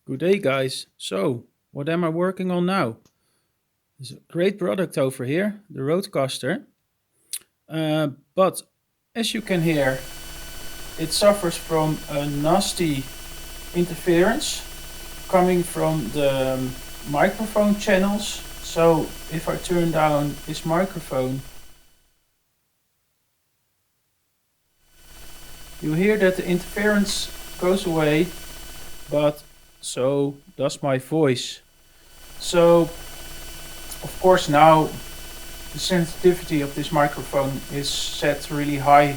Good day, guys. So, what am I working on now? It's a great product over here, the Rodecaster. But as you can hear, it suffers from a nasty interference coming from the microphone channels. So, if I turn down this microphone, you hear that the interference goes away, but so does my voice. So, of course, now the sensitivity of this microphone is set really high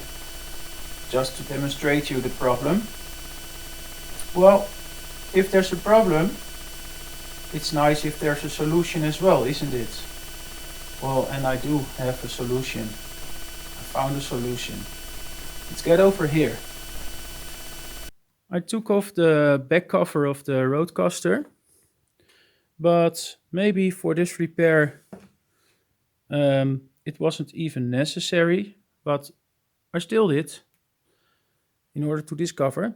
just to demonstrate you the problem. Well, if there's a problem, it's nice if there's a solution as well, isn't it? Well, and I do have a solution. I found a solution. Let's get over here. I took off the back cover of the Rodecaster, but maybe for this repair it wasn't even necessary, but I still did in order to discover.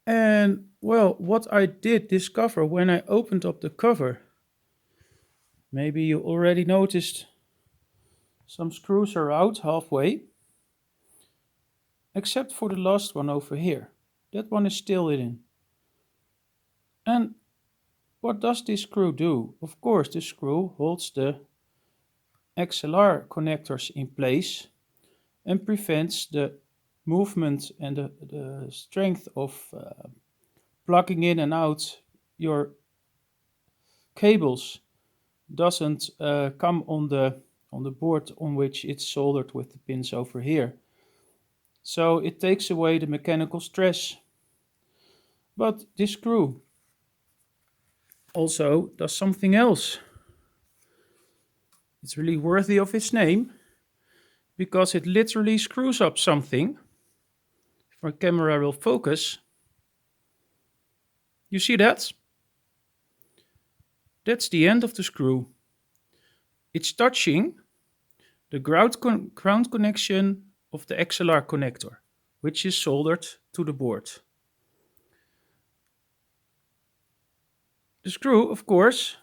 And well, what I did discover when I opened up the cover, maybe you already noticed some screws are out halfway, except for the last one over here. That one is still in. And what does this screw do? Of course, this screw holds the XLR connectors in place and prevents the movement and the strength of plugging in and out your cables doesn't come on the board on which it's soldered with the pins over here. So it takes away the mechanical stress. But this screw also does something else. It's really worthy of its name because it literally screws up something. If my camera will focus, you see that? That's the end of the screw. It's touching the ground connection of the XLR connector, which is soldered to the board. The screw, of course,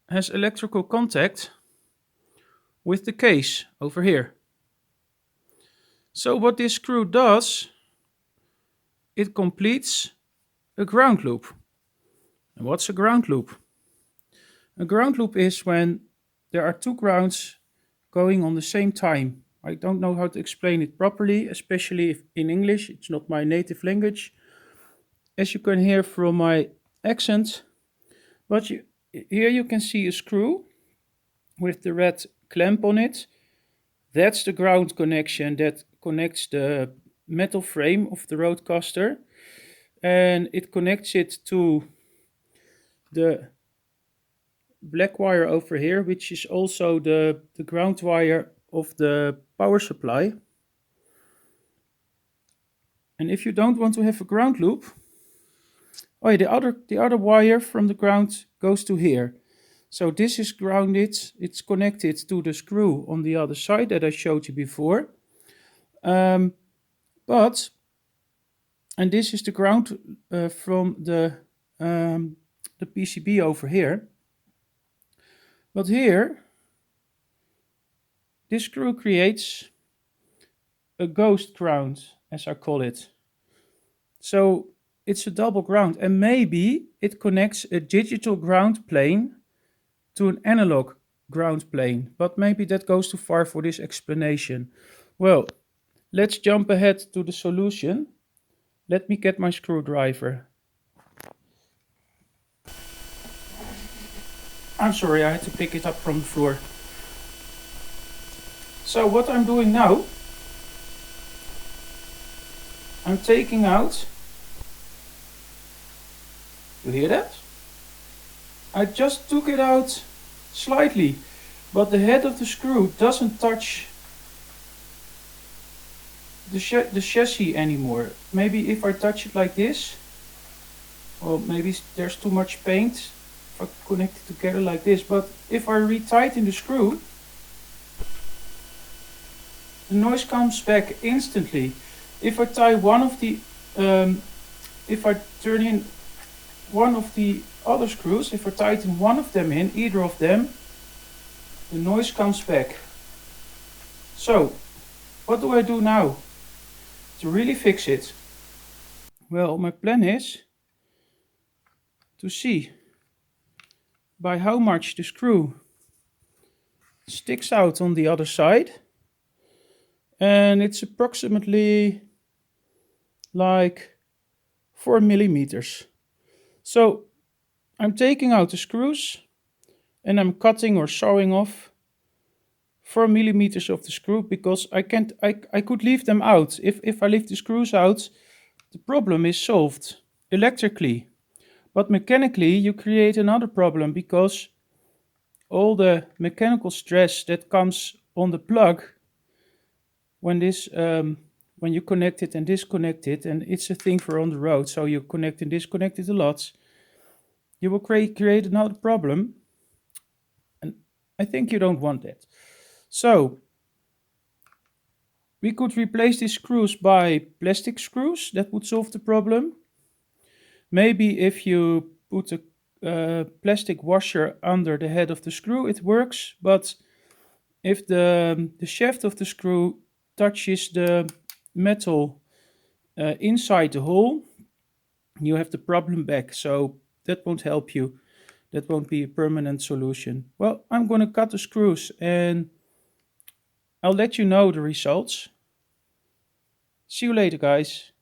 has electrical contact with the case over here. So what this screw does, it completes a ground loop. And what's a ground loop? A ground loop is when there are two grounds going on the same time. I don't know how to explain it properly, especially if in English. It's not my native language, as you can hear from my accent. But here you can see a screw with the red clamp on it. That's the ground connection that connects the metal frame of the Rodecaster, and it connects it to the black wire over here, which is also the ground wire of the power supply. And if you don't want to have a ground loop, oh yeah, the other wire from the ground goes to here. So this is grounded, it's connected to the screw on the other side that I showed you before. And this is the ground from the PCB over here. But here, this screw creates a ghost ground, as I call it. So it's a double ground, and maybe it connects a digital ground plane to an analog ground plane, but maybe that goes too far for this explanation. Well, let's jump ahead to the solution. Let me get my screwdriver. I'm sorry, I had to pick it up from the floor. So what I'm doing now, I'm taking out, you hear that? I just took it out slightly, but the head of the screw doesn't touch the chassis anymore. Maybe if I touch it like this, or maybe there's too much paint if I connect it together like this, but if I retighten the screw, the noise comes back instantly. If I tie one of the, if I turn in one of the other screws, if I tighten one of them in, either of them, the noise comes back. So, what do I do now to really fix it? Well, my plan is to see by how much the screw sticks out on the other side. And it's approximately like 4 millimeters. So I'm taking out the screws and I'm cutting or sawing off 4 millimeters of the screw, because I could leave them out. If I leave the screws out, the problem is solved electrically. But mechanically, you create another problem, because all the mechanical stress that comes on the plug when you connect it and disconnect it, and it's a thing for on the road, so you connect and disconnect it a lot, you will create another problem, and I think you don't want that. So we could replace these screws by plastic screws. That would solve the problem. Maybe if you put a plastic washer under the head of the screw, it works. But if the shaft of the screw touches the metal inside the hole, you have the problem back. So that won't help you. That won't be a permanent solution. Well, I'm going to cut the screws and I'll let you know the results. See you later, guys.